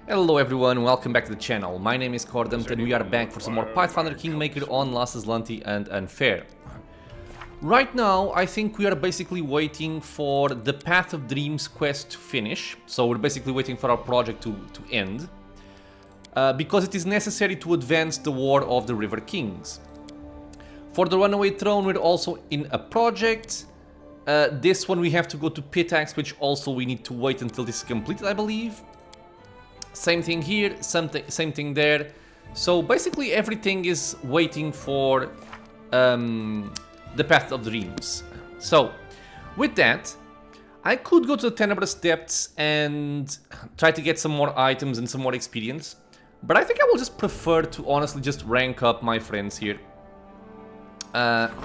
Hello everyone, welcome back to the channel. My name is Cordant and we are back for some more Pathfinder Kingmaker on Last Azlanti and Unfair. Right now, I think we are basically waiting for the Path of Dreams quest to finish. So we're basically waiting for our project to end. Because it is necessary to advance the War of the River Kings. For the Runaway Throne, we're also in a project. This one we have to go to Pitax, which also we need to wait until this is completed, I believe. Same thing here, same thing there. So basically everything is waiting for the Path of Dreams. So with that, I could go to the Tenebrous Depths and try to get some more items and some more experience. But I think I will just prefer to honestly just rank up my friends here.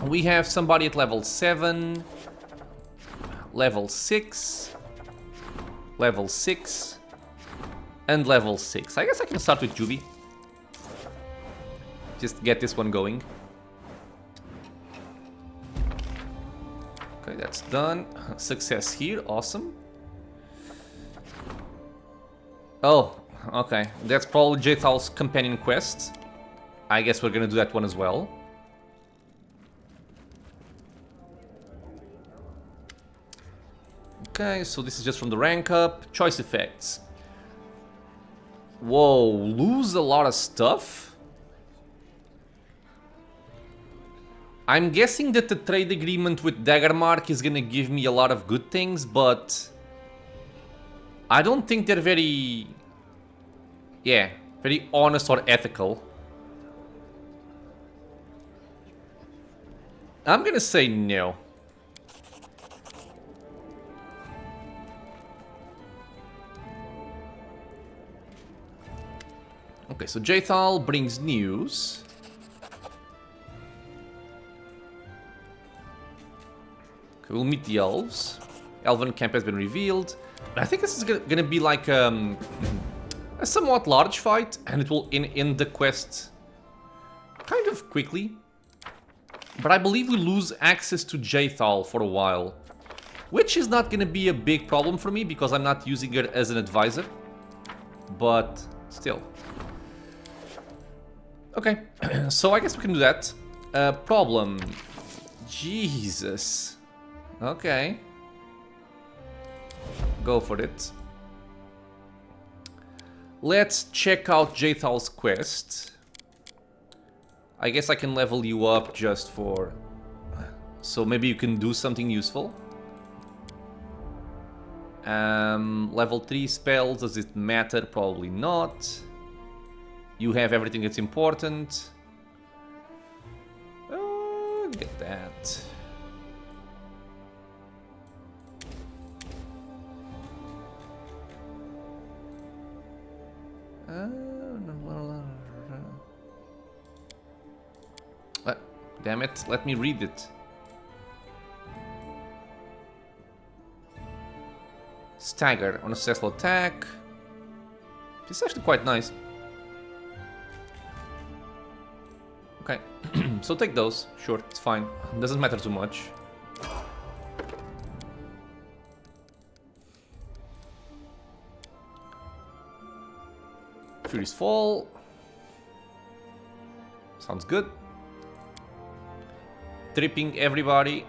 We have somebody at level 7, level 6, level 6. And level 6. I guess I can start with Juby. Just get this one going. Okay, that's done. Success here, awesome. Oh, okay. That's probably Jaethal's companion quest. I guess we're gonna do that one as well. Okay, so this is just from the rank up. Choice effects. Whoa, lose a lot of stuff? I'm guessing that the trade agreement with Daggermark is gonna give me a lot of good things, but I don't think they're very honest or ethical. I'm gonna say no. Okay, so Jaethal brings news. Okay, we'll meet the elves. Elven camp has been revealed. I think this is gonna be like a somewhat large fight, and it will end the quest kind of quickly. But I believe we lose access to Jaethal for a while, which is not gonna be a big problem for me because I'm not using her as an advisor. But still. Okay, so I guess we can do that. Problem. Jesus. Okay. Go for it. Let's check out Jaethal's quest. I guess I can level you up just for... So maybe you can do something useful. Level 3 spells, does it matter? Probably not. You have everything that's important. Get that. Damn it, let me read it. Stagger on a successful attack. This is actually quite nice. Okay, so take those. Sure, it's fine. Doesn't matter too much. Fury's Fall. Sounds good. Tripping everybody.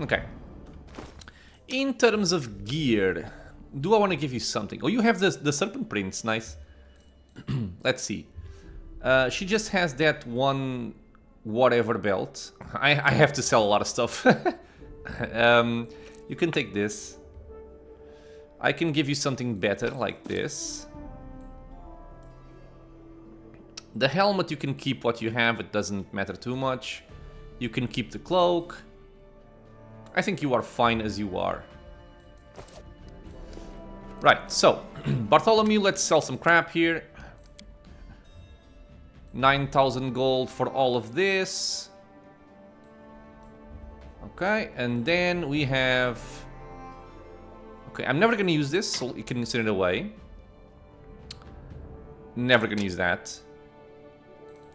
Okay. In terms of gear, do I want to give you something? Oh, you have the Serpent Prince, nice. Let's see. She just has that one whatever belt. I have to sell a lot of stuff. You can take this. I can give you something better like this. The helmet you can keep what you have, it doesn't matter too much. You can keep the cloak. I think you are fine as you are. Right, so, Bartholomew, let's sell some crap here. 9,000 gold for all of this. Okay, and then we have... Okay, I'm never gonna use this, so you can send it away. Never gonna use that.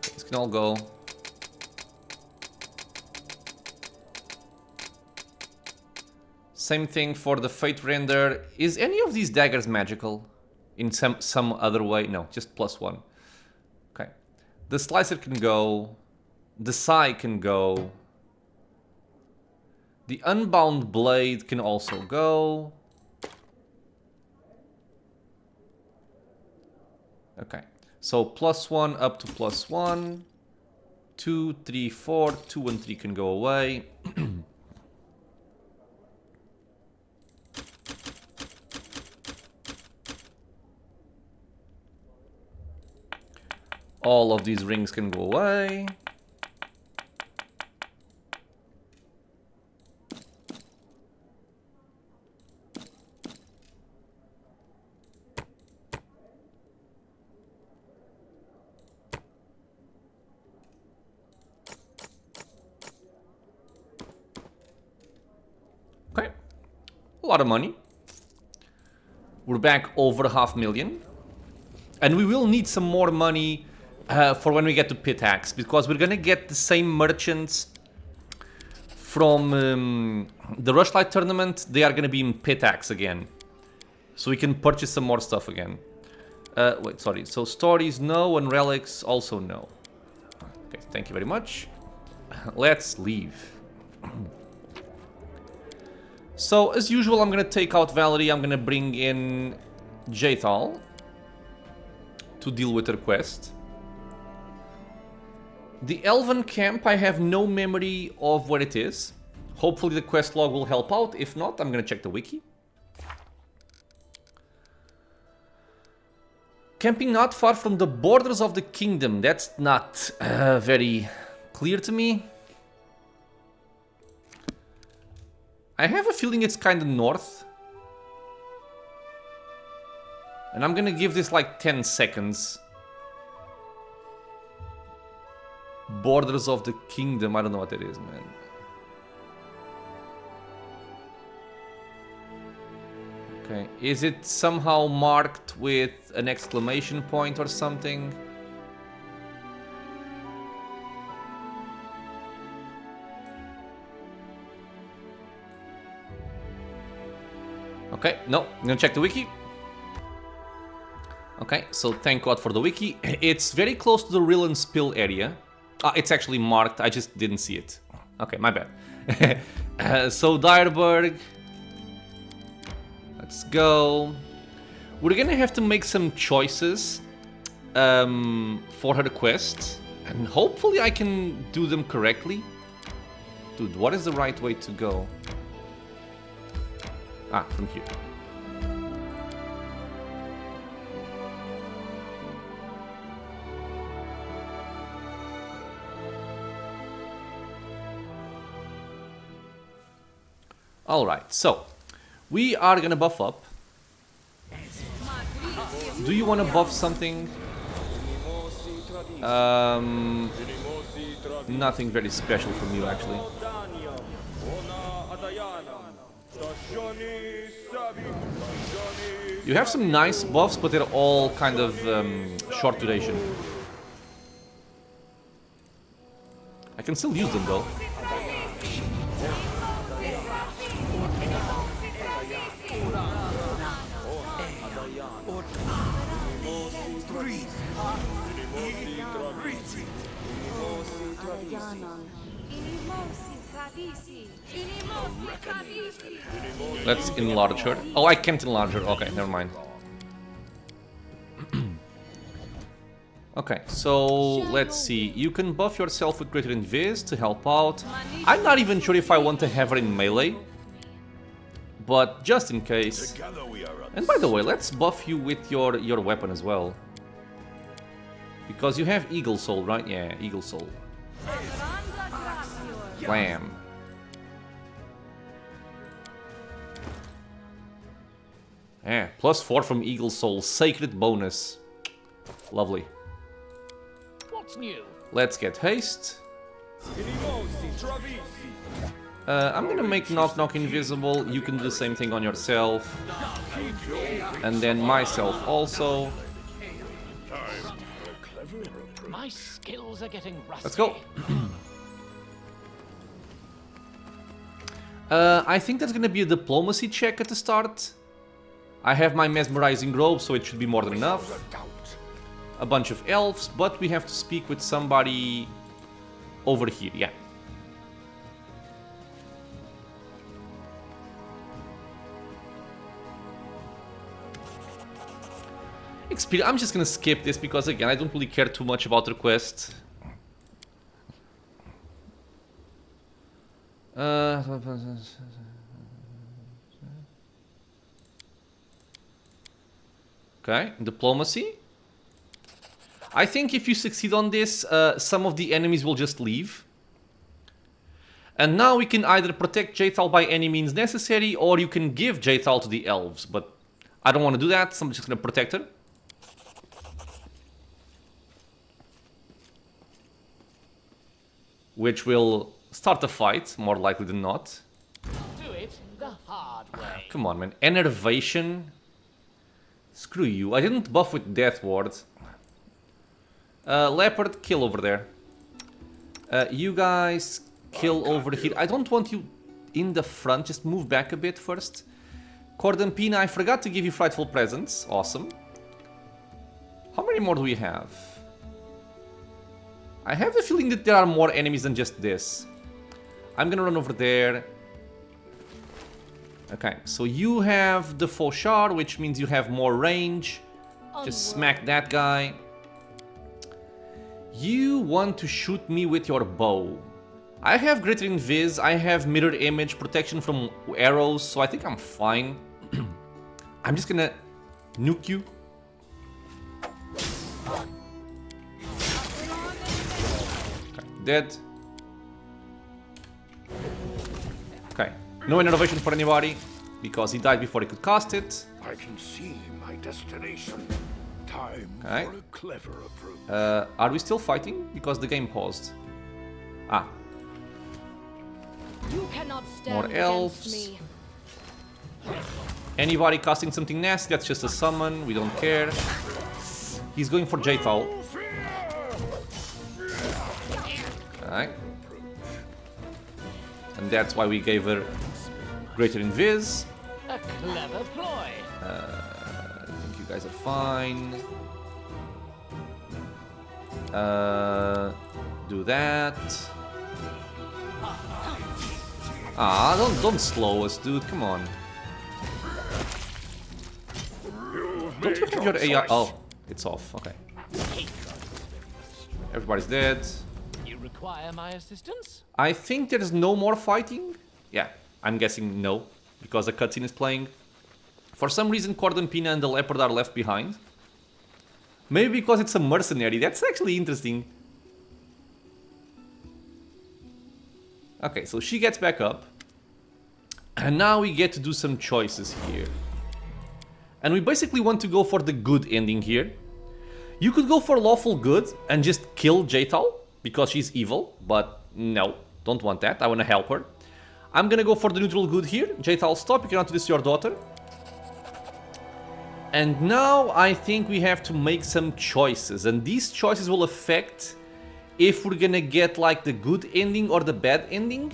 This can all go. Same thing for the Fate Render. Is any of these daggers magical? In some other way? No, just +1. Okay. The Slicer can go. The Sai can go. The Unbound Blade can also go. Okay. So +1 up to +1. 2, 3, 4. 2 and 3 can go away. All of these rings can go away. Okay, a lot of money. We're back over 500,000. And we will need some more money for when we get to Pitax, because we're gonna get the same merchants from the Rushlight tournament. They are gonna be in Pitax again, so we can purchase some more stuff again. Wait, sorry. So stories no, and relics also no. Okay, thank you very much. Let's leave. So as usual, I'm gonna take out Valerie. I'm gonna bring in Jaethal to deal with her quest. The Elven camp, I have no memory of where it is. Hopefully the quest log will help out. If not, I'm gonna check the wiki. Camping not far from the borders of the kingdom. That's not very clear to me. I have a feeling it's kind of north. And I'm gonna give this like 10 seconds. Borders of the kingdom. I don't know what that is, man. Okay. Is it somehow marked with an exclamation point or something? Okay, no. I'm gonna check the wiki. Okay, so thank God for the wiki. It's very close to the Rill and Spill area. It's actually marked, I just didn't see it. Okay, my bad. So Direberg. Let's go. We're gonna have to make some choices for her quest. And hopefully I can do them correctly. Dude, what is the right way to go? Ah, from here. Alright, so we are gonna buff up. Do you want to buff something? Nothing very special from you, actually. You have some nice buffs, but they're all kind of short duration. I can still use them, though. Let's enlarge her. Oh, I can't enlarge her. Okay, never mind. Okay, so let's see. You can buff yourself with Greater Invis to help out. I'm not even sure if I want to have her in melee, but just in case. And by the way, let's buff you with your weapon as well. Because you have Eagle Soul, right? Yeah, Eagle Soul. Blam. +4 from Eagle Soul. Sacred bonus. Lovely. What's new? Let's get haste. I'm gonna make Knock Knock invisible. You can do the same thing on yourself. And then myself also. My skills are getting rusty. Let's go. I think that's gonna be a diplomacy check at the start. I have my mesmerizing robe, so it should be more than enough. A bunch of elves, but we have to speak with somebody over here, yeah. I'm just gonna skip this because, again, I don't really care too much about the quest. Okay, diplomacy. I think if you succeed on this, some of the enemies will just leave. And now we can either protect Jaethal by any means necessary, or you can give Jaethal to the elves. But I don't want to do that, so I'm just gonna protect her. Which will start a fight, more likely than not. Do it the hard way. Come on, man. Enervation. Screw you. I didn't buff with Death Ward. Leopard, kill over there. You guys, kill over here. I don't want you in the front. Just move back a bit first. Cordampina, I forgot to give you Frightful Presence. Awesome. How many more do we have? I have the feeling that there are more enemies than just this. I'm gonna run over there. Okay, so you have the Fauchard, which means you have more range. Just smack that guy. You want to shoot me with your bow. I have Greater Invis, I have Mirror Image, protection from arrows, so I think I'm fine. I'm just gonna nuke you. Dead. Okay, no innovation for anybody because he died before he could cast it. I can see my destination. Time Okay. for a clever approach. Are we still fighting? Because the game paused. Ah, You cannot stand more against elves. me. Anybody casting something nasty? That's just a summon. We don't care. He's going for Jaethal. Okay. And that's why we gave her Greater Invis. A clever ploy. I think you guys are fine. Do that. Ah, don't slow us, dude. Come on. Don't you have your AI? Oh, it's off. Okay. Everybody's dead. You require my assistance? I think there's no more fighting. Yeah, I'm guessing no, because the cutscene is playing. For some reason, Cordampina and the Leopard are left behind. Maybe because it's a mercenary. That's actually interesting. Okay, so she gets back up. And now we get to do some choices here. And we basically want to go for the good ending here. You could go for lawful good and just kill Jaethal because she's evil, but no, don't want that. I want to help her. I'm gonna go for the neutral good here. Jaethal, stop, you cannot do this to your daughter. And now I think we have to make some choices, and these choices will affect if we're gonna get like the good ending or the bad ending.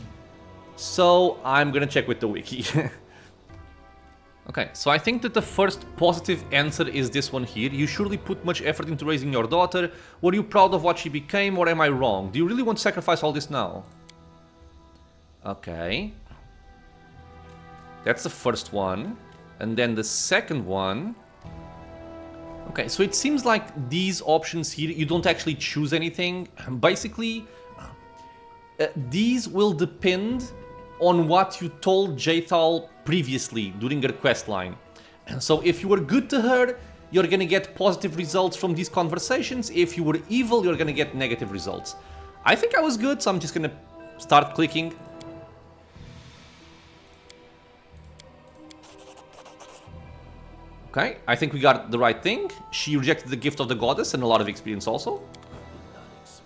So I'm gonna check with the wiki. Okay, so I think that the first positive answer is this one here. You surely put much effort into raising your daughter. Were you proud of what she became, or am I wrong? Do you really want to sacrifice all this now? Okay. That's the first one. And then the second one. Okay, so it seems like these options here, you don't actually choose anything. Basically, these will depend on what you told Jaethal previously during her quest line. So if you were good to her, you're gonna get positive results from these conversations. If you were evil, you're gonna get negative results. I think I was good, so I'm just gonna start clicking. Okay, I think we got the right thing. She rejected the gift of the goddess and a lot of experience also.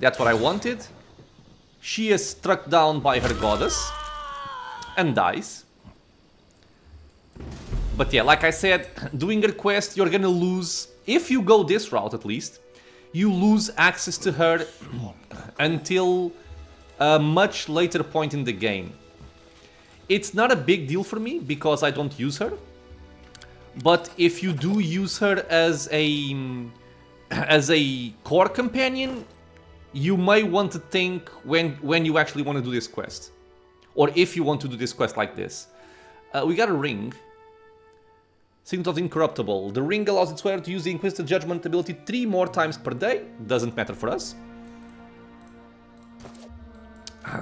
That's what I wanted. She is struck down by her goddess and dies. But yeah, like I said, doing her quest, you're gonna lose, if you go this route at least, you lose access to her until a much later point in the game. It's not a big deal for me because I don't use her. But if you do use her as a core companion, you may want to think when you actually want to do this quest. Or if you want to do this quest like this. We got a ring. Signet of Incorruptible. The ring allows its wearer to use the Inquisitive Judgment ability 3 more times per day. Doesn't matter for us.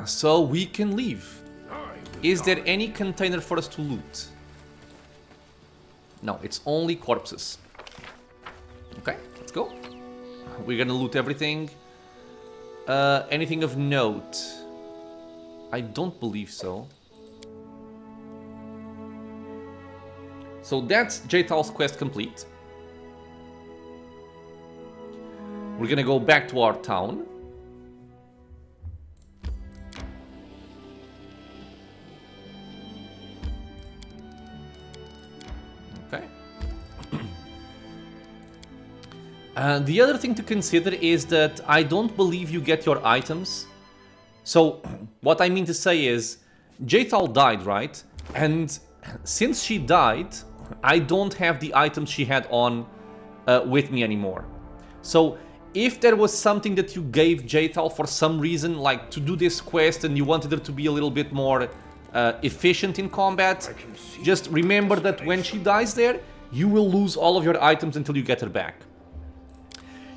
So we can leave. Is there any container for us to loot? No, it's only corpses. Okay, let's go. We're gonna loot everything. Anything of note? I don't believe so. So that's Jaethal's quest complete. We're gonna go back to our town. Okay. The other thing to consider is that I don't believe you get your items. So what I mean to say is, Jaethal died, right? And since she died, I don't have the items she had on with me anymore. So if there was something that you gave Jaethal for some reason, like to do this quest and you wanted her to be a little bit more efficient in combat, just remember that when she dies there, you will lose all of your items until you get her back.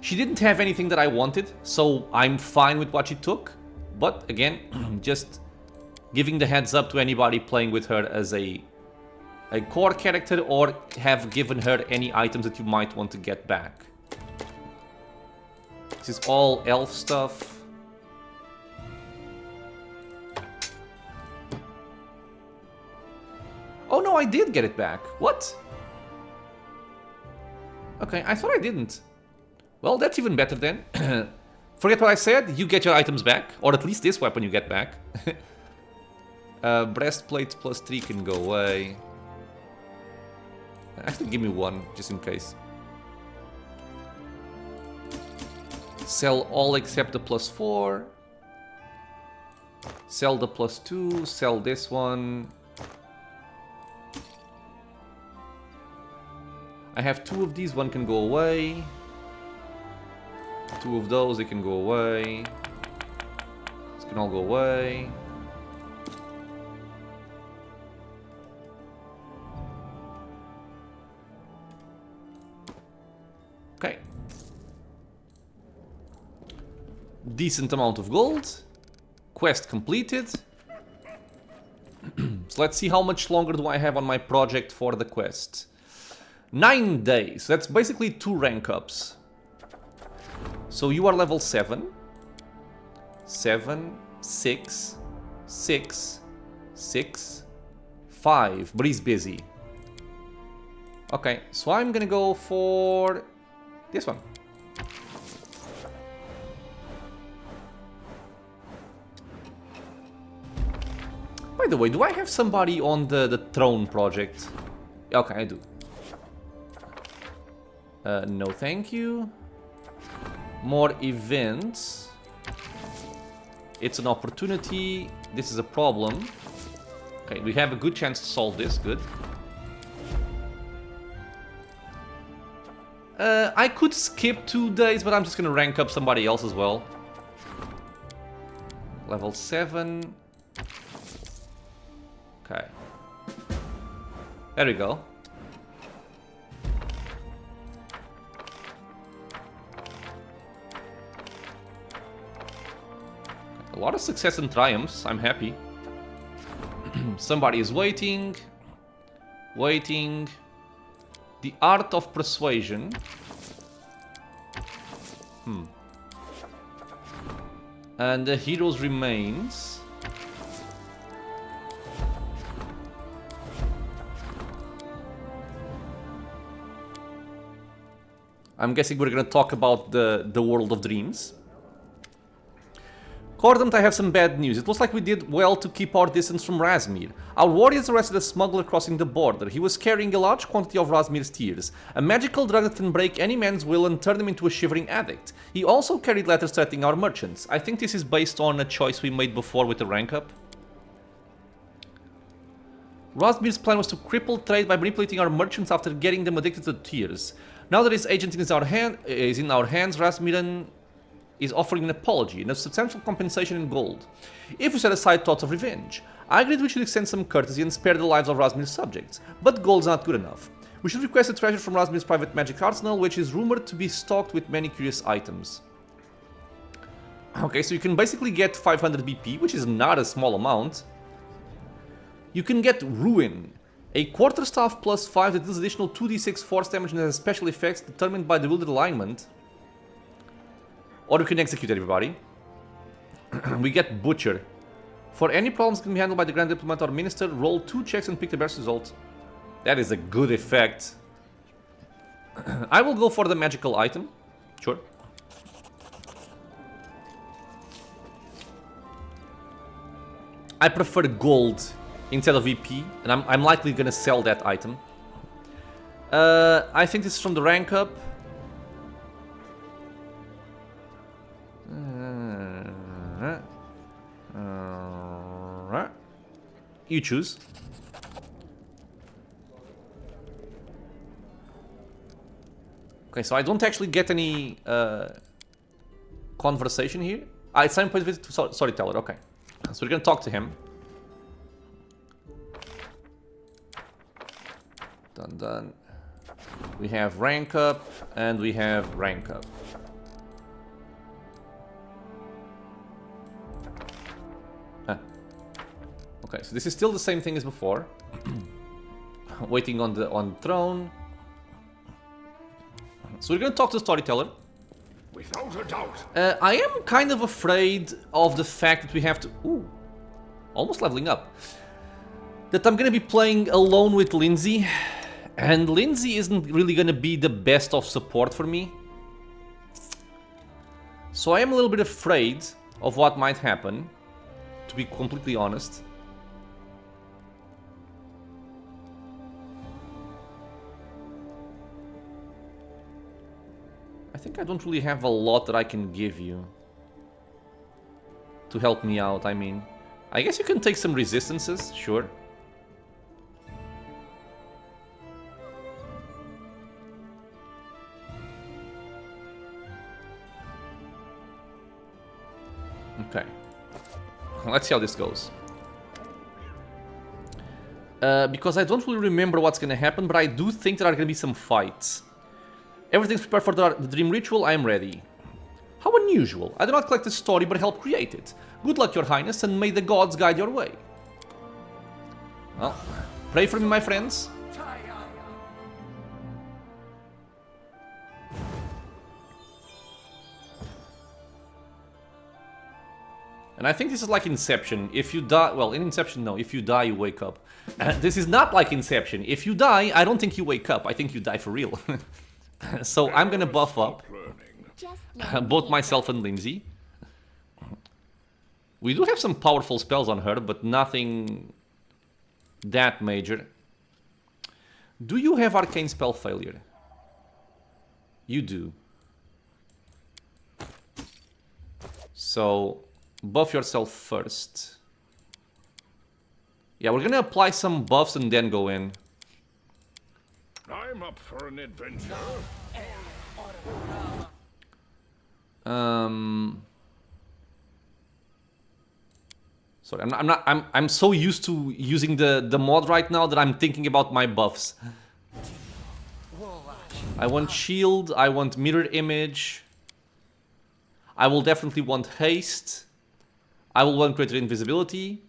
She didn't have anything that I wanted, so I'm fine with what she took. But again, just giving the heads up to anybody playing with her as a core character, or have given her any items that you might want to get back. This is all elf stuff. Oh no, I did get it back. What? Okay, I thought I didn't. Well, that's even better then. Forget what I said, you get your items back. Or at least this weapon you get back. Breastplates plus 3 can go away. Actually, give me 1, just in case. Sell all except the plus 4. Sell the plus 2, sell this one. I have 2 of these, 1 can go away. 2 of those, they can go away. This can all go away. Okay. Decent amount of gold. Quest completed. So let's see how much longer do I have on my project for the quest. 9 days. That's basically 2 rank ups. So you are level 7. 7, 6, 6, 6, 5. But he's busy. Okay, so I'm gonna go for this one. By the way, do I have somebody on the throne project? Okay, I do. No thank you. More events. It's an opportunity. This is a problem. Okay, we have a good chance to solve this. Good. I could skip 2 days, but I'm just gonna rank up somebody else as well. Level 7. Okay. There we go. A lot of success and triumphs. I'm happy. Somebody is waiting. Waiting. The art of persuasion. And the hero's remains. I'm guessing we're gonna talk about the world of dreams. Cordant, I have some bad news. It looks like we did well to keep our distance from Razmir. Our warriors arrested a smuggler crossing the border. He was carrying a large quantity of Razmir's tears, a magical drug that can break any man's will and turn him into a shivering addict. He also carried letters threatening our merchants. I think this is based on a choice we made before with the rank up. Razmir's plan was to cripple trade by manipulating our merchants after getting them addicted to tears. Now that his agent is in our hands, Razmiran is offering an apology and a substantial compensation in gold. If we set aside thoughts of revenge, I agreed we should extend some courtesy and spare the lives of Razmir's subjects, but gold's not good enough. We should request a treasure from Razmir's private magic arsenal, which is rumored to be stocked with many curious items. Okay, so you can basically get 500 BP, which is not a small amount. You can get Ruin, a quarterstaff plus 5 that deals additional 2d6 force damage and has special effects determined by the wielded alignment. Or you can execute everybody. We get Butcher. For any problems that can be handled by the Grand Diplomat or Minister, roll 2 checks and pick the best result. That is a good effect. I will go for the magical item. Sure. I prefer gold instead of VP, and I'm likely gonna sell that item. I think this is from the rank up. You choose. Okay, so I don't actually get any conversation here. It's time to visit to Storyteller. Okay, so we're gonna talk to him. Done. We have rank up and we have rank up. Okay, so this is still the same thing as before. Waiting on the throne. So we're gonna talk to Storyteller. Without a doubt. I am kind of afraid of the fact that we have to... Ooh, almost leveling up. That I'm gonna be playing alone with Linzi. And Linzi isn't really gonna be the best of support for me. So I am a little bit afraid of what might happen, to be completely honest. I think I don't really have a lot that I can give you to help me out. I mean, I guess you can take some resistances, sure. Okay, let's see how this goes. Because I don't really remember what's gonna happen, but I do think there are gonna be some fights. Everything's prepared for the dream ritual, I am ready. How unusual. I do not collect the story, but help create it. Good luck, your highness, and may the gods guide your way. Well, pray for me, my friends. And I think this is like Inception. If you die... Well, in Inception, no. If you die, you wake up. This is not like Inception. If you die, I don't think you wake up. I think you die for real. So I'm gonna buff up both myself and Linzi. We do have some powerful spells on her, but nothing that major. Do you have arcane spell failure? You do. So buff yourself first. Yeah, we're gonna apply some buffs and then go in. I'm up for an adventure. Sorry, I'm so used to using the mod right now that I'm thinking about my buffs. I want shield, I want mirror image. I will definitely want haste. I will want greater invisibility.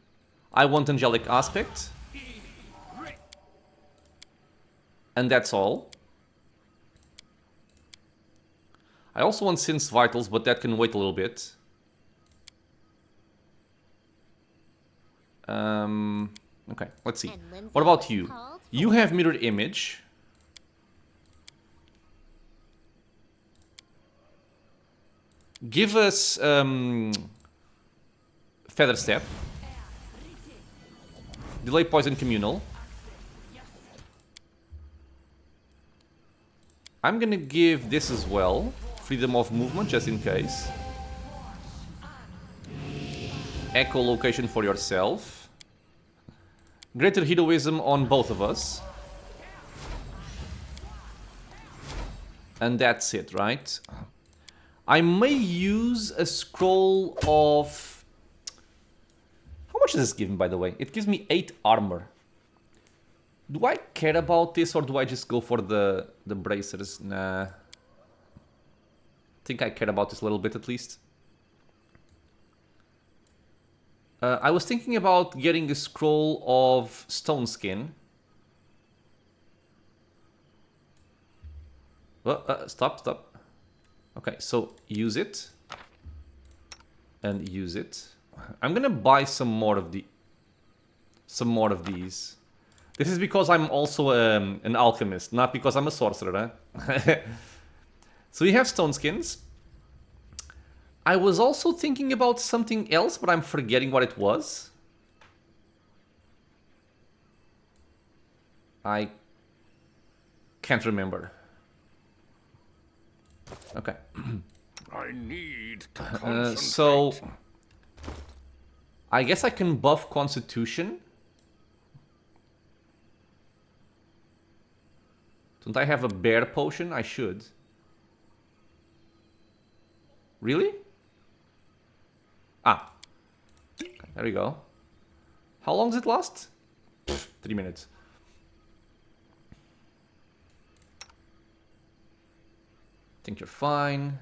I want angelic aspect. And that's all. I also want Synth's Vitals, but that can wait a little bit. Okay, let's see. What about you? You have mirror image. Give us Feather Step. Delay Poison Communal. I'm gonna give this as well. Freedom of movement, just in case. Echolocation for yourself. Greater heroism on both of us. And that's it, right? I may use a scroll of... How much is this giving, by the way? It gives me 8 armor. Do I care about this, or do I just go for the bracers? Nah. I think I care about this a little bit, at least. I was thinking about getting a scroll of stone skin. Stop. Okay, so use it. And use it. I'm gonna buy some more of these. This is because I'm also an alchemist, not because I'm a sorcerer, huh? So we have stone skins. I was also thinking about something else, but I'm forgetting what it was. I can't remember. Okay. I need to concentrate. So I guess I can buff Constitution. Don't I have a bear potion? I should. Really? Ah. Okay, there we go. How long does it last? 3 minutes. Think you're fine.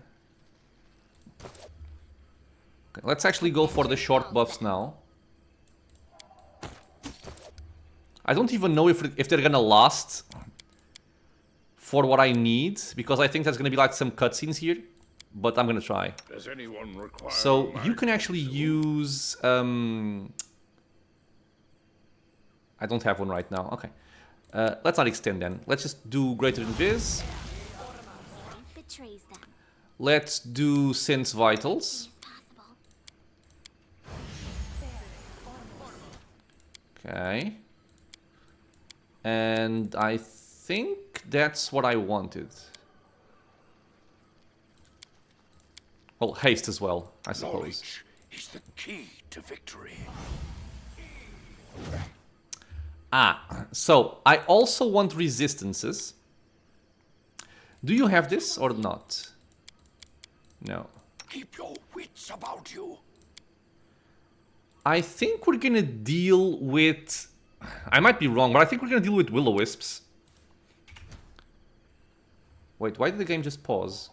Okay, let's actually go for the short buffs now. I don't even know if they're gonna last for what I need, because I think there's gonna be like some cutscenes here, but I'm gonna try. Does anyone require So my you can actually use I don't have one right now. Okay. Let's not extend then. Let's just do Greater Invis. Betrays them. Let's do Sense Vitals. Possible. Okay. And I think that's what I wanted. Well, haste as well, I suppose. knowledge is the key to victory. Ah, so I also want resistances. Do you have this or not? No. Keep your wits about you. I think we're gonna deal with... I might be wrong, but I think we're gonna deal with will-o-wisps. Wait, why did the game just pause?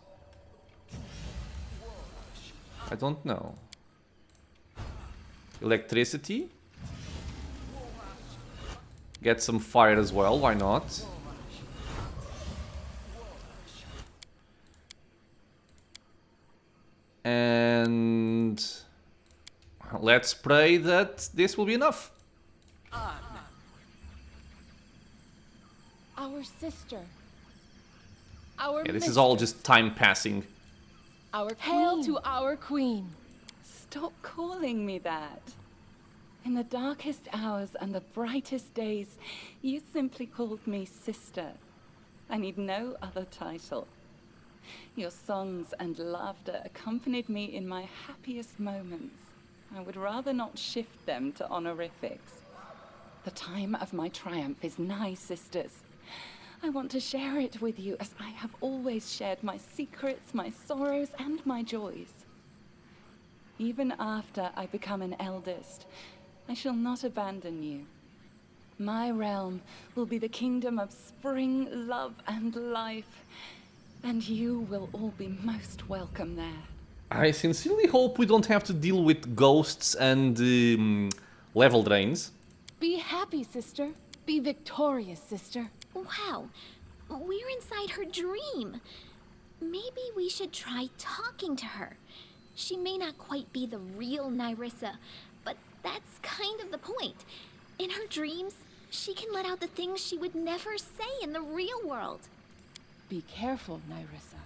I don't know. Electricity. Get some fire as well, why not? And let's pray that this will be enough. Our sister. Our Yeah, this is all mistress. just time passing. Our Hail queen. to our queen. Stop calling me that. In the darkest hours and the brightest days, you simply called me sister. I need no other title. Your songs and laughter accompanied me in my happiest moments. I would rather not shift them to honorifics. The time of my triumph is nigh, sisters. I want to share it with you as I have always shared my secrets, my sorrows, and my joys. Even after I become an eldest, I shall not abandon you. My realm will be the kingdom of spring, love, and life, and you will all be most welcome there. I sincerely hope we don't have to deal with ghosts and level drains. Be happy, sister. Be victorious, sister. Wow, we're inside her dream. Maybe we should try talking to her. She may not quite be the real Nyrissa, but that's kind of the point. In her dreams, she can let out the things she would never say in the real world. Be careful, Nyrissa.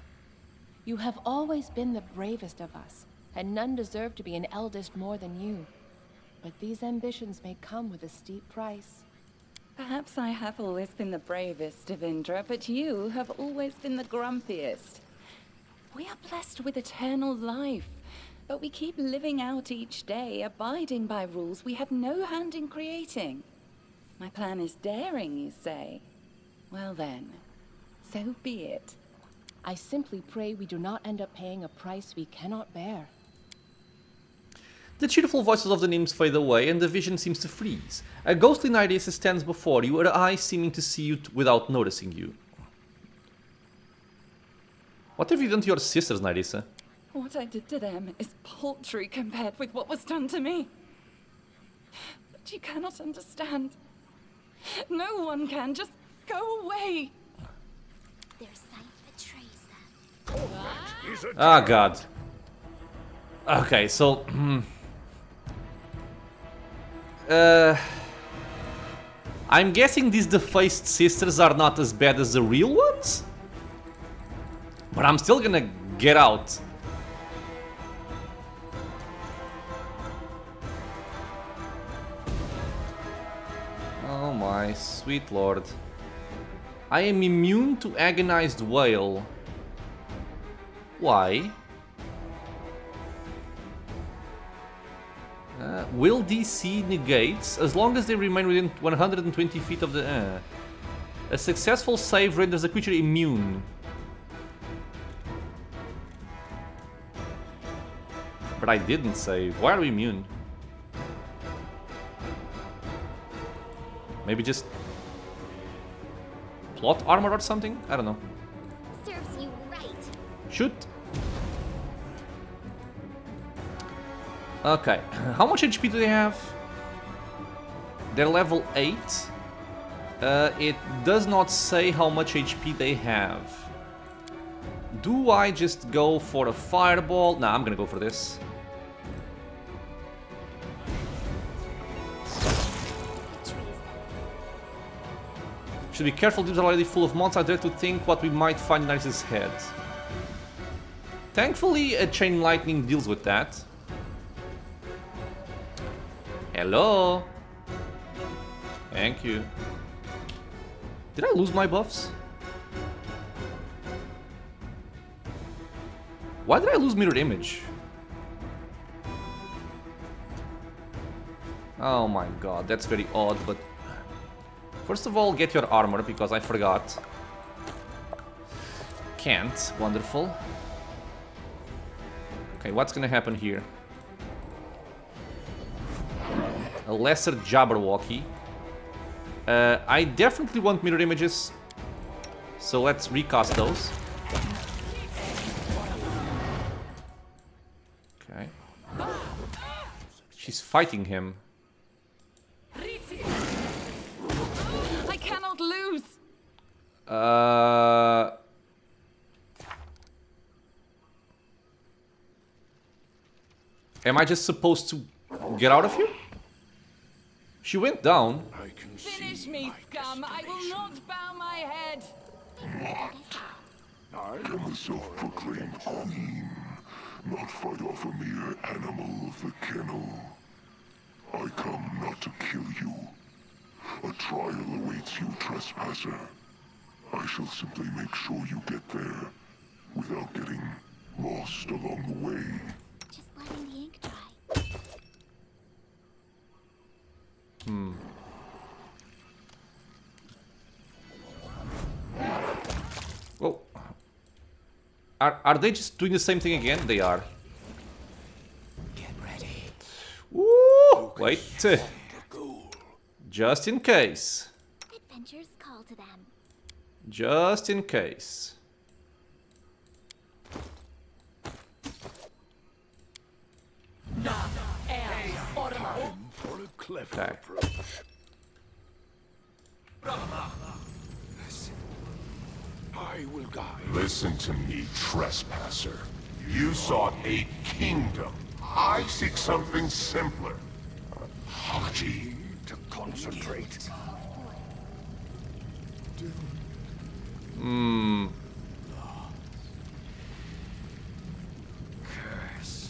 You have always been the bravest of us, and none deserve to be an eldest more than you. But these ambitions may come with a steep price. Perhaps I have always been the bravest, Devindra, but you have always been the grumpiest. We are blessed with eternal life, but we keep living out each day, abiding by rules we have no hand in creating. My plan is daring, you say? Well then, so be it. I simply pray we do not end up paying a price we cannot bear. The cheerful voices of the nymphs fade away, and the vision seems to freeze. A ghostly Nyrissa stands before you, her eyes seeming to see you without noticing you. What have you done to your sisters, Nyrissa? What I did to them is paltry compared with what was done to me. But you cannot understand. No one can. Just go away. Their sight betrays them. He's a Ah, God. Okay, so... I'm guessing these defaced sisters are not as bad as the real ones? But I'm still gonna get out. Oh my sweet lord. I am immune to agonized wail. Why? Will DC negates as long as they remain within 120 feet of the... A successful save renders the creature immune. But I didn't save. Why are we immune? Maybe just... plot armor or something? I don't know. Serves you right. Shoot! Okay, how much HP do they have? They're level 8. It does not say how much HP they have. Do I just go for a fireball? Nah, I'm gonna go for this. Should be careful, these are already full of mods. I dare to think what we might find in Nyrissa's head. Thankfully, a chain lightning deals with that. Hello? Thank you. Did I lose my buffs? Why did I lose mirror image? Oh my god, that's very odd, but... First of all, get your armor, because I forgot. Can't. Wonderful. Okay, what's gonna happen here? A lesser Jabberwocky. I definitely want mirror images, so let's recast those. Okay. She's fighting him. I cannot lose. Am I just supposed to get out of here? She went down. I can Finish see me, my scum. I will not bow my head. I am a self-proclaimed queen, not fight off a mere animal of the kennel. I come not to kill you. A trial awaits you, trespasser. I shall simply make sure you get there, without getting lost along the way. Just letting the ink dry. Whoa. Are they just doing the same thing again? They are. get ready. Woo! Wait. Just in case. Adventures call to them. Just in case. For a clever Okay. approach. I will guide. Listen to me, trespasser. You sought a kingdom. I seek something simpler. Hachi. To concentrate.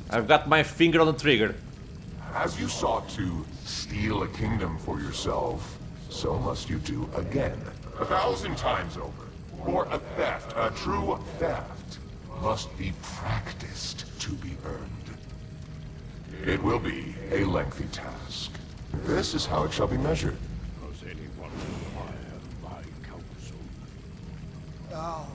I've got my finger on the trigger. As you sought to steal a kingdom for yourself, so must you do again. 1,000 times over. For a theft, a true theft, must be practiced to be earned. It will be a lengthy task. This is how it shall be measured. Does anyone require my counsel? Oh.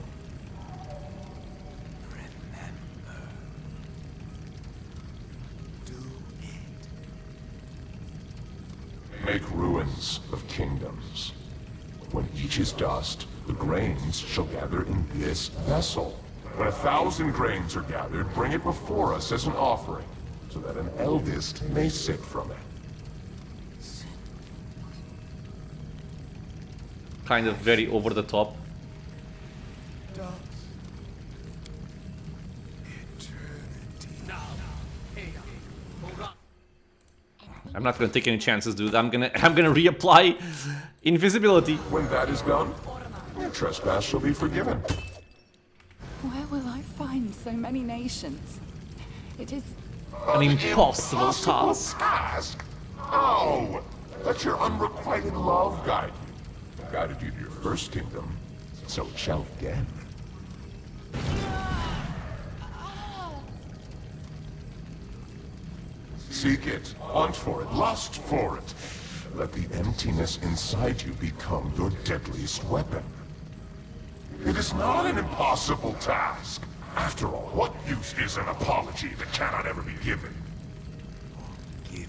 Make ruins of kingdoms. When each is dust, the grains shall gather in this vessel. When 1,000 grains are gathered, bring it before us as an offering, so that an eldest may sit from it. Kind of very over the top. I'm not gonna take any chances, dude. I'm gonna reapply invisibility. When that is done, your trespass shall be forgiven. Where will I find so many nations? It is... An impossible task. Oh! Let your unrequited love guide you. It guided you to your first kingdom, so it shall again. Seek it, hunt for it, lust for it. Let the emptiness inside you become your deadliest weapon. It is not an impossible task. After all, what use is an apology that cannot ever be given? Get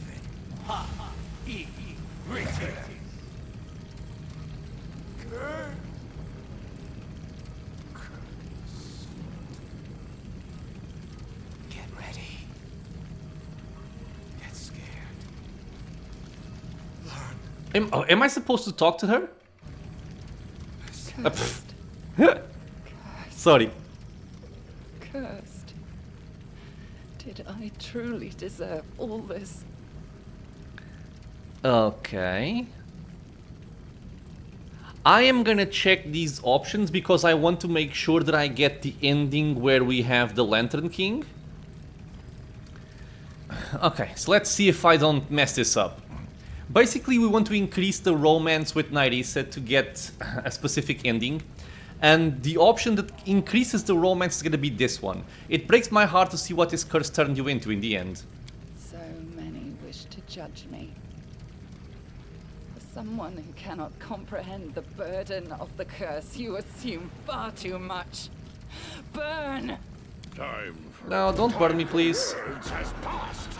ready. Get scared. Learn. Am I supposed to talk to her? Sorry. Cursed. Did I truly deserve all this? Okay. I am gonna check these options because I want to make sure that I get the ending where we have the Lantern King. Okay, so let's see if I don't mess this up. Basically, we want to increase the romance with Nyrissa to get a specific ending. And the option that increases the romance is gonna be this one. It breaks my heart to see what this curse turned you into in the end. So many wish to judge me. For someone who cannot comprehend the burden of the curse, you assume far too much. Burn! Time for No, don't burn me, please. words has passed.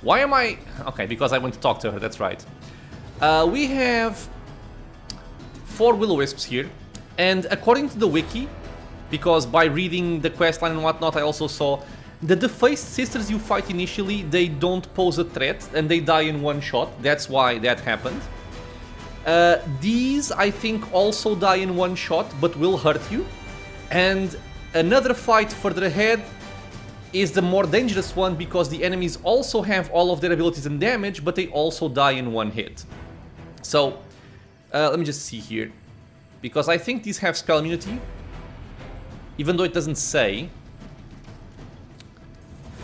Why am I... Okay, because I want to talk to her, that's right. We have 4 will-o-wisps here. And according to the wiki, because by reading the questline and whatnot, I also saw the defaced sisters you fight initially, they don't pose a threat and they die in one shot. That's why that happened. These, I think, also die in one shot, but will hurt you. And another fight further ahead is the more dangerous one because the enemies also have all of their abilities and damage, but they also die in one hit. So, let me just see here. Because I think these have spell immunity, even though it doesn't say.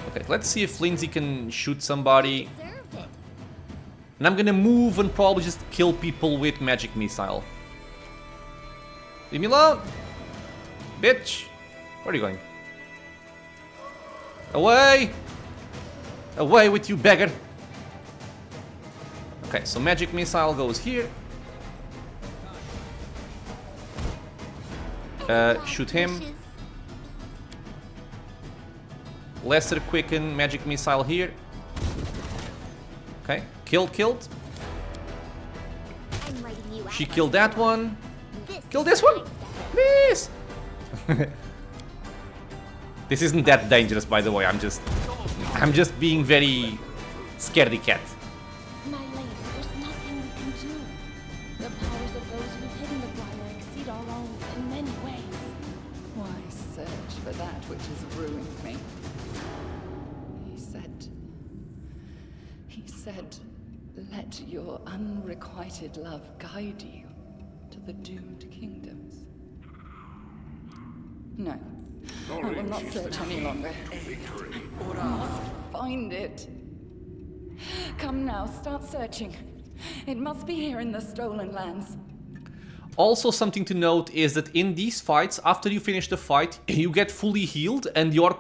Okay, let's see if Linzi can shoot somebody. Deserved it. And I'm gonna move and probably just kill people with magic missile. Leave me alone! Bitch! Where are you going? Away! Away with you, beggar! Okay, so magic missile goes here. Shoot him. Lesser quicken, magic missile here. Okay, killed. I'm writing you out She my killed that story. one. This Kill is this my one. step. Please. This isn't that dangerous, by the way. I'm just being very scaredy cat. My lady, there's nothing we can do. The powers of those who've hidden the briar exceed our own in many ways. Why search for that which has ruined me? He said, let your unrequited love guide you to the doomed kingdoms. No, I will not search any longer. I must find it. Come now, start searching. It must be here in the stolen lands. Also, something to note is that in these fights, after you finish the fight, you get fully healed and your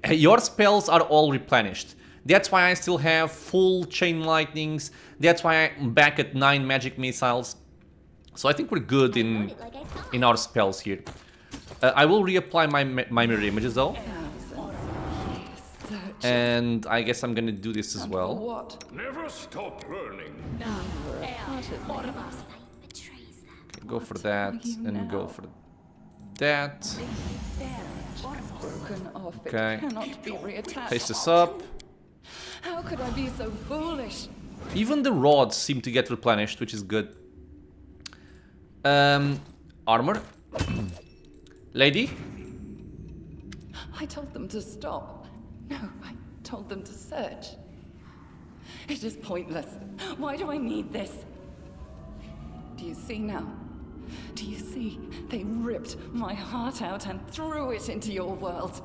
your spells are all replenished. That's why I still have full chain lightnings. That's why I'm back at 9 magic missiles. So I think we're good in our spells here. I will reapply my mirror images though. And I guess I'm gonna do this as well. What? Never stop learning. Go for that and go for that. Broken off. Okay. It cannot be reattached. Paste this up. How could I be so foolish? Even the rods seem to get replenished, which is good. Armor. Lady? I told them to stop. No, I told them to search. It is pointless. Why do I need this? Do you see now? Do you see? They ripped my heart out and threw it into your world.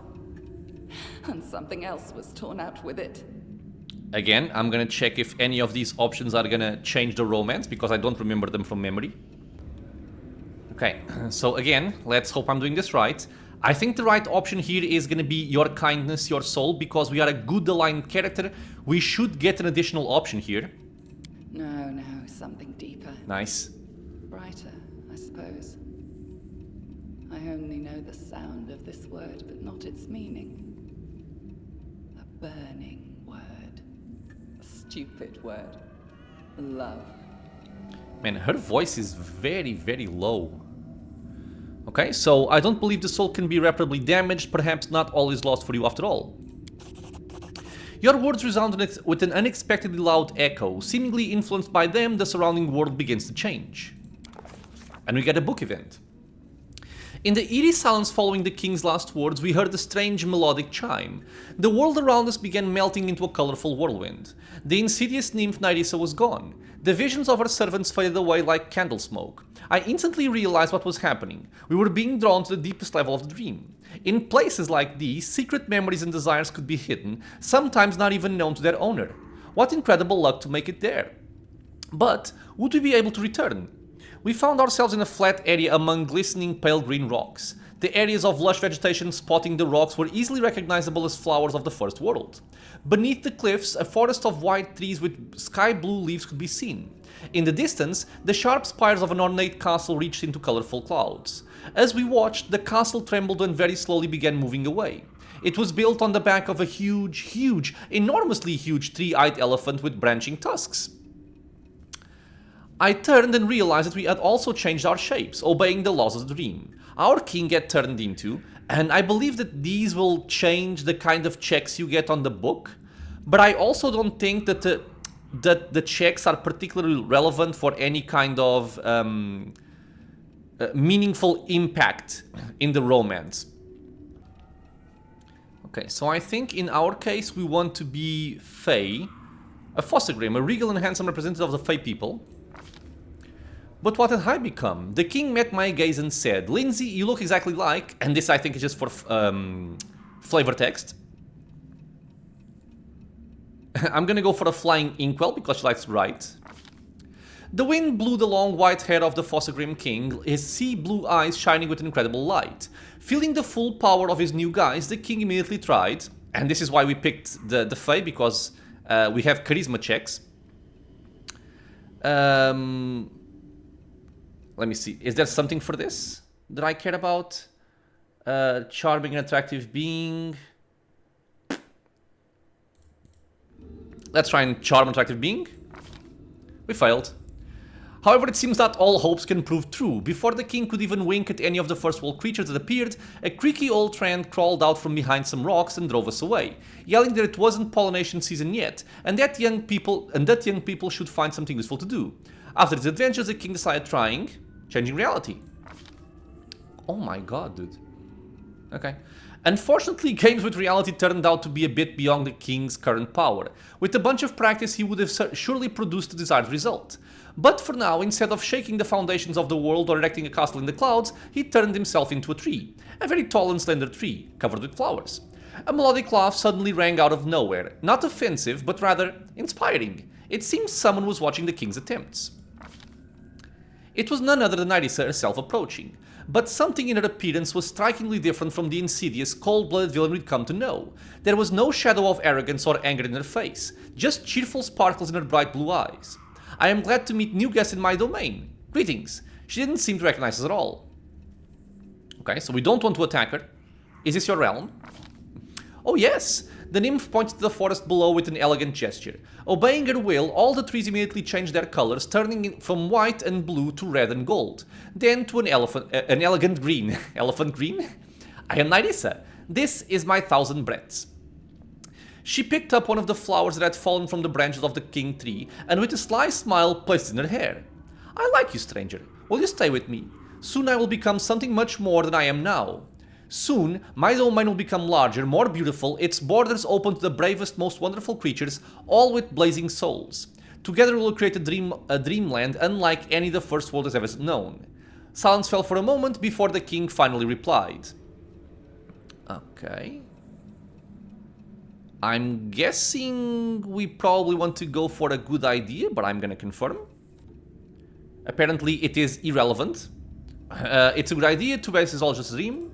And something else was torn out with it. Again, I'm gonna check if any of these options are gonna change the romance, because I don't remember them from memory. Okay, so again, let's hope I'm doing this right. I think the right option here is gonna be your kindness, your soul, because we are a good aligned character. We should get an additional option here. No, something deeper. Nice. Brighter, I suppose. I only know the sound of this word, but not its meaning. A burning word. A stupid word. Love. Man, her voice is very, very low. Okay, so I don't believe the soul can be irreparably damaged. Perhaps not all is lost for you after all. Your words resound with an unexpectedly loud echo. Seemingly influenced by them, the surrounding world begins to change. And we get a book event. In the eerie silence following the king's last words, we heard a strange melodic chime. The world around us began melting into a colorful whirlwind. The insidious nymph Nyrissa was gone. The visions of her servants faded away like candle smoke. I instantly realized what was happening. We were being drawn to the deepest level of the dream. In places like these, secret memories and desires could be hidden, sometimes not even known to their owner. What incredible luck to make it there. But would we be able to return? We found ourselves in a flat area among glistening pale green rocks. The areas of lush vegetation spotting the rocks were easily recognizable as flowers of the first world. Beneath the cliffs, a forest of white trees with sky blue leaves could be seen. In the distance, the sharp spires of an ornate castle reached into colorful clouds. As we watched, the castle trembled and very slowly began moving away. It was built on the back of a huge, enormously huge three-eyed elephant with branching tusks. I turned and realized that we had also changed our shapes, obeying the laws of the dream. Our king get turned into, and I believe that these will change the kind of checks you get on the book, but I also don't think that the checks are particularly relevant for any kind of meaningful impact in the romance. Okay, so I think in our case we want to be Fae, a Fossegrim, a regal and handsome representative of the Fae people. But what had I become? The king met my gaze and said, "Linzi, you look exactly like," and this I think is just for flavor text. I'm gonna go for a flying inkwell because she likes to write. The wind blew the long white hair of the Fossegrim king, his sea blue eyes shining with an incredible light. Feeling the full power of his new guise, the king immediately tried, and this is why we picked the Fae, because we have charisma checks. Let me see, is there something for this that I care about? Charming and attractive being. Let's try and charm and attractive being. We failed. However, it seems that all hopes can prove true. Before the king could even wink at any of the first world creatures that appeared, a creaky old tramp crawled out from behind some rocks and drove us away, yelling that it wasn't pollination season yet, and that young people should find something useful to do. After his adventures, the king decided trying changing reality. Oh my god, dude. Okay. Unfortunately, games with reality turned out to be a bit beyond the king's current power. With a bunch of practice, he would have surely produced the desired result. But for now, instead of shaking the foundations of the world or erecting a castle in the clouds, he turned himself into a tree. A very tall and slender tree, covered with flowers. A melodic laugh suddenly rang out of nowhere, not offensive, but rather inspiring. It seems someone was watching the king's attempts. It was none other than Nyrissa herself approaching, but something in her appearance was strikingly different from the insidious, cold-blooded villain we'd come to know. There was no shadow of arrogance or anger in her face, just cheerful sparkles in her bright blue eyes. I am glad to meet new guests in my domain. Greetings. She didn't seem to recognize us at all. Okay, so we don't want to attack her. Is this your realm? Oh yes! The nymph pointed to the forest below with an elegant gesture. Obeying her will, all the trees immediately changed their colors, turning from white and blue to red and gold. Then to an elegant green. Elephant green? I am Nyrissa. This is my 1,000 breaths. She picked up one of the flowers that had fallen from the branches of the king tree, and with a sly smile placed it in her hair. I like you, stranger. Will you stay with me? Soon I will become something much more than I am now. Soon, my domain will become larger, more beautiful, its borders open to the bravest, most wonderful creatures, all with blazing souls. Together we will create a dreamland unlike any the first world has ever known. Silence fell for a moment before the king finally replied. Okay. I'm guessing we probably want to go for a good idea, but I'm gonna confirm. Apparently it is irrelevant. It's a good idea, too bad this is all just a dream.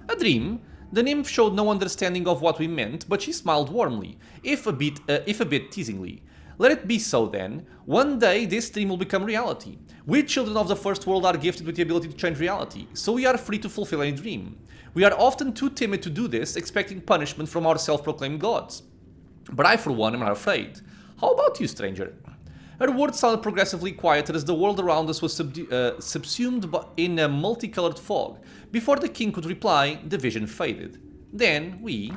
A dream? The nymph showed no understanding of what we meant, but she smiled warmly, if a bit teasingly. Let it be so then. One day this dream will become reality. We children of the first world are gifted with the ability to change reality, so we are free to fulfill any dream. We are often too timid to do this, expecting punishment from our self-proclaimed gods. But I for one am not afraid. How about you, stranger? Her words sounded progressively quieter as the world around us was subsumed in a multicolored fog. Before the king could reply, the vision faded. Then we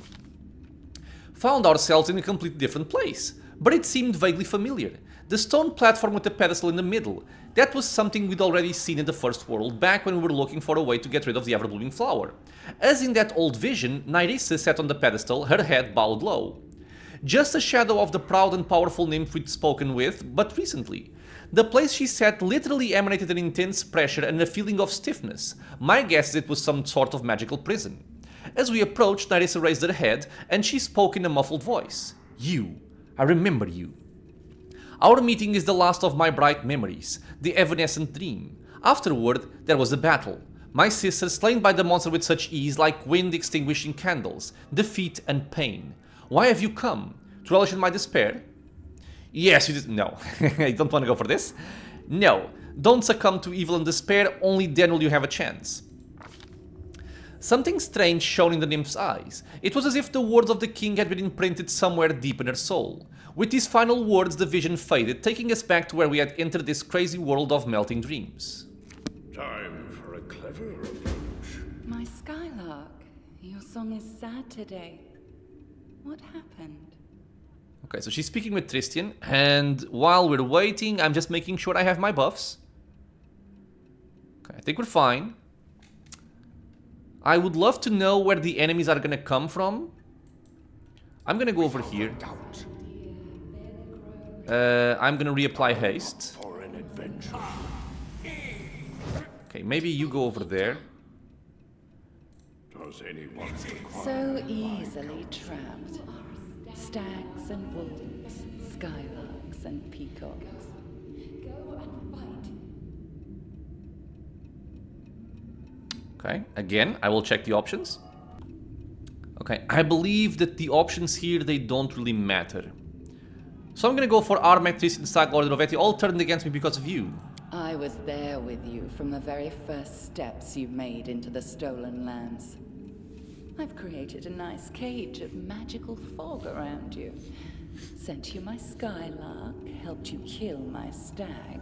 found ourselves in a completely different place, but it seemed vaguely familiar. The stone platform with the pedestal in the middle. That was something we'd already seen in the first world, back when we were looking for a way to get rid of the ever-blooming flower. As in that old vision, Nyrissa sat on the pedestal, her head bowed low. Just a shadow of the proud and powerful nymph we'd spoken with, but recently. The place she sat literally emanated an intense pressure and a feeling of stiffness. My guess is it was some sort of magical prison. As we approached, Nyrissa raised her head, and she spoke in a muffled voice. You. I remember you. Our meeting is the last of my bright memories, the evanescent dream. Afterward, there was a battle. My sister slain by the monster with such ease, like wind extinguishing candles, defeat and pain. Why have you come? To relish in my despair? Yes, you did. No, I don't want to go for this. No, don't succumb to evil and despair, only then will you have a chance. Something strange shone in the nymph's eyes. It was as if the words of the king had been imprinted somewhere deep in her soul. With these final words, the vision faded, taking us back to where we had entered this crazy world of melting dreams. Time for a clever approach. My Skylark, your song is sad today. What happened? Okay, so she's speaking with Tristian, and while we're waiting, I'm just making sure I have my buffs. Okay, I think we're fine. I would love to know where the enemies are gonna come from. I'm gonna go over here. I'm gonna reapply haste. For an adventure. Okay, maybe you go over there. Does anyone require So easily trapped. Stags and wolves, skylarks and peacocks. Go and fight. Okay, again, I will check the options. Okay, I believe that the options here, they don't really matter. So I'm gonna go for Armak, Tristian, Stag, Order of Eti, all turned against me because of you. I was there with you from the very first steps you made into the stolen lands. I've created a nice cage of magical fog around you. Sent you my skylark, helped you kill my stag,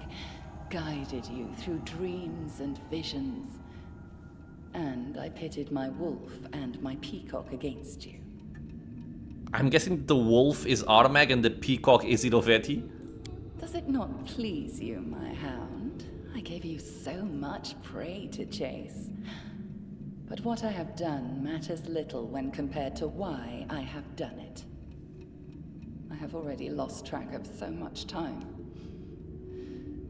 guided you through dreams and visions. And I pitted my wolf and my peacock against you. I'm guessing the wolf is Armag and the peacock is Iroveti. Does it not please you, my hound? I gave you so much prey to chase. But what I have done matters little when compared to why I have done it. I have already lost track of so much time.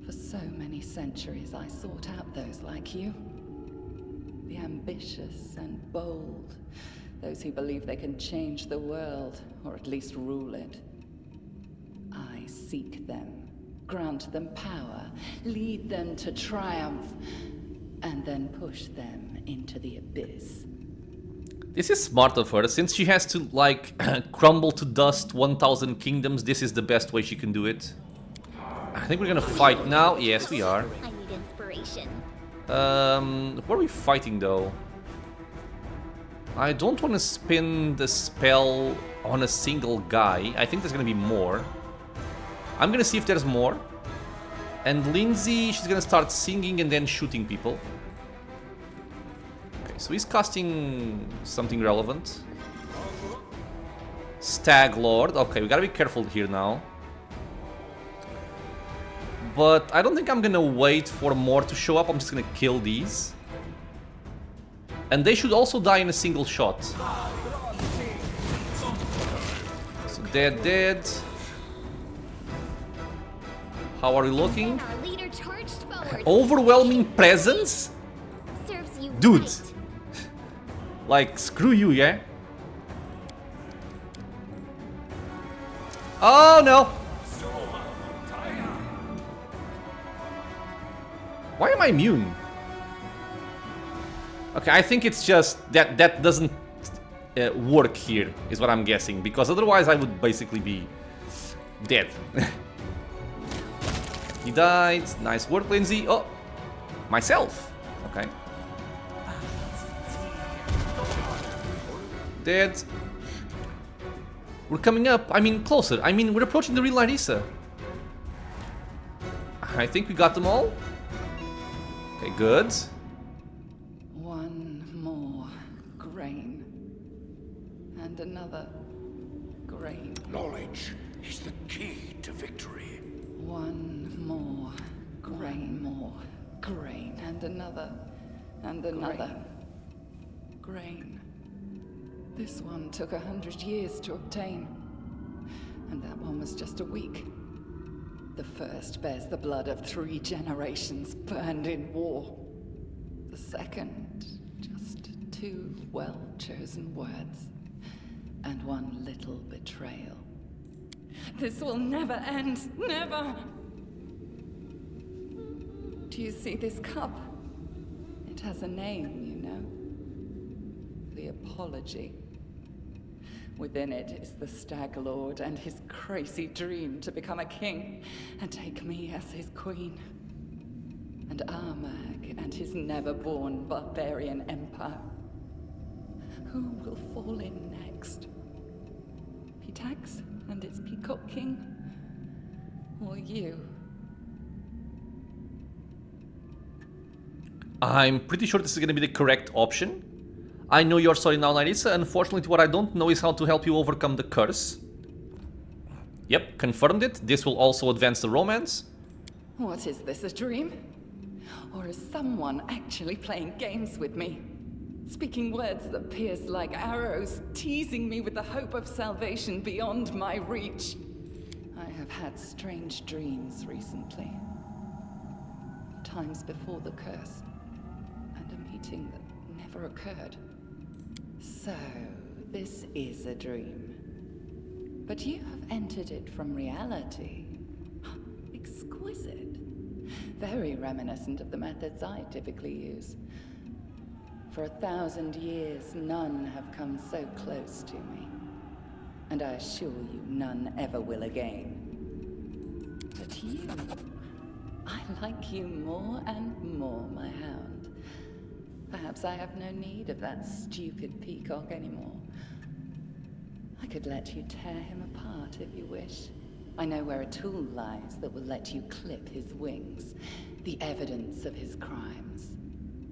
For so many centuries I sought out those like you. The ambitious and bold. Those who believe they can change the world, or at least rule it. I seek them, grant them power, lead them to triumph, and then push them into the abyss. This is smart of her, since she has to, like, crumble to dust 1,000 kingdoms, this is the best way she can do it. I think we're gonna fight now. Yes, we are. I need inspiration. What are we fighting, though? I don't want to spin the spell on a single guy. I think there's gonna be more. I'm gonna see if there's more. And Linzi, she's gonna start singing and then shooting people. Okay, so he's casting something relevant. Stag Lord. Okay, we gotta be careful here now. But I don't think I'm gonna wait for more to show up. I'm just gonna kill these. And they should also die in a single shot. So they're dead. How are we looking? Our leader charged forward. Overwhelming presence? Serves you Dude. right. Like, screw you, yeah? Oh no! Why am I immune? Okay, I think it's just that doesn't work here, is what I'm guessing, because otherwise I would basically be dead. He died. Nice work, Linzi. Oh, myself. Okay. Dead. We're coming up. I mean, closer. I mean, we're approaching the real Nyrissa. I think we got them all. Okay, good. One more grain. And another grain. Knowledge is the key to victory. One more grain. More grain. And another. And another. Grain. This one took 100 years to obtain. And that one was just a week. The first bears the blood of 3 generations burned in war. The second, just 2 well-chosen words. And 1 little betrayal. This will never end. Never! Do you see this cup? It has a name, you know. The Apology. Within it is the Stag Lord and his crazy dream to become a king and take me as his queen. And Armag and his never-born barbarian empire. Who will fall in next? Pitax and its Peacock King? Or you? I'm pretty sure this is gonna be the correct option. I know your story now, Nyrissa. Unfortunately, what I don't know is how to help you overcome the curse. Yep, confirmed it. This will also advance the romance. What is this, a dream? Or is someone actually playing games with me? Speaking words that pierce like arrows, teasing me with the hope of salvation beyond my reach. I have had strange dreams recently. Times before the curse, and a meeting that never occurred. So, this is a dream. But you have entered it from reality. Exquisite. Very reminiscent of the methods I typically use. For 1,000 years, none have come so close to me. And I assure you, none ever will again. But you... I like you more and more, my hound. Perhaps I have no need of that stupid peacock anymore. I could let you tear him apart if you wish. I know where a tool lies that will let you clip his wings. The evidence of his crimes.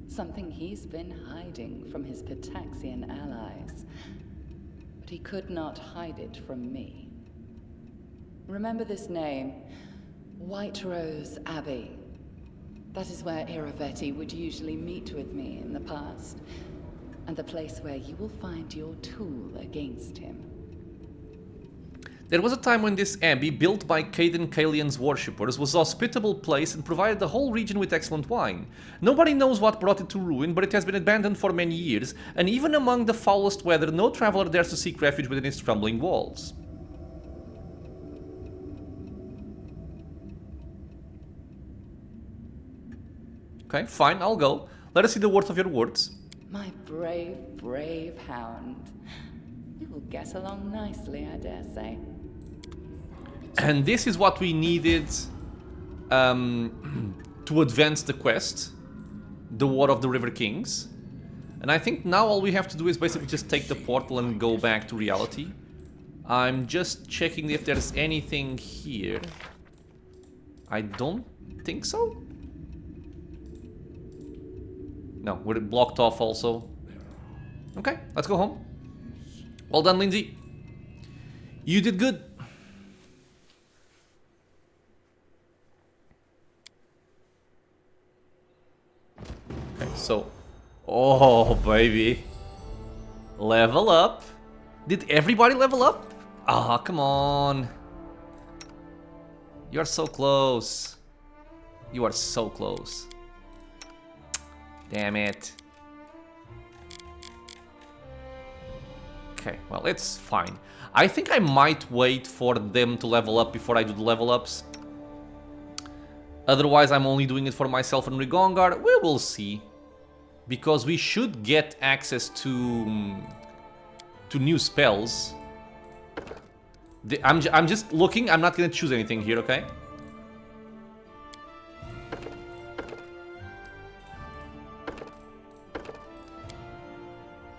Something he's been hiding from his Pitaxian allies. But he could not hide it from me. Remember this name, White Rose Abbey. That is where Iravetti would usually meet with me in the past. and the place where you will find your tool against him. There was a time when this abbey, built by Caden Kalian's worshippers, was a hospitable place and provided the whole region with excellent wine. Nobody knows what brought it to ruin, but it has been abandoned for many years, and even among the foulest weather, no traveler dares to seek refuge within its crumbling walls. Okay, fine, I'll go. Let us see the worth of your words. My brave, brave hound. We will get along nicely, I dare say. And this is what we needed to advance the quest, the War of the River Kings. And I think now all we have to do is basically just take the portal and go back to reality. I'm just checking if there's anything here. I don't think so. No, we're blocked off also. Okay, let's go home. Well done, Linzi. You did good. Okay, so... Oh, baby. Level up. Did everybody level up? Ah, come on. You're so close. You are so close. Damn it. Okay, well, it's fine. I think I might wait for them to level up before I do the level ups. Otherwise, I'm only doing it for myself and Rigongar. We will see. Because we should get access to new spells. I'm just looking. I'm not going to choose anything here, okay?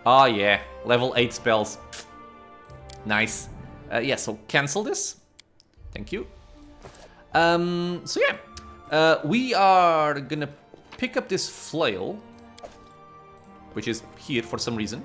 Oh yeah, level 8 spells. Nice. Yeah, so cancel this. Thank you. So yeah, we are gonna pick up this flail, which is here for some reason,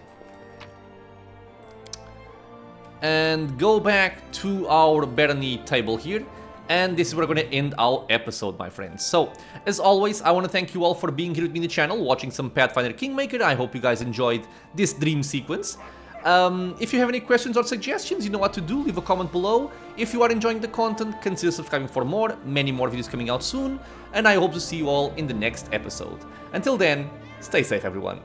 and go back to our Barony table here. And this is where we're going to end our episode, my friends. So, as always, I want to thank you all for being here with me in the channel, watching some Pathfinder Kingmaker. I hope you guys enjoyed this dream sequence. If you have any questions or suggestions, you know what to do. Leave a comment below. If you are enjoying the content, consider subscribing for more. Many more videos coming out soon. And I hope to see you all in the next episode. Until then, stay safe, everyone.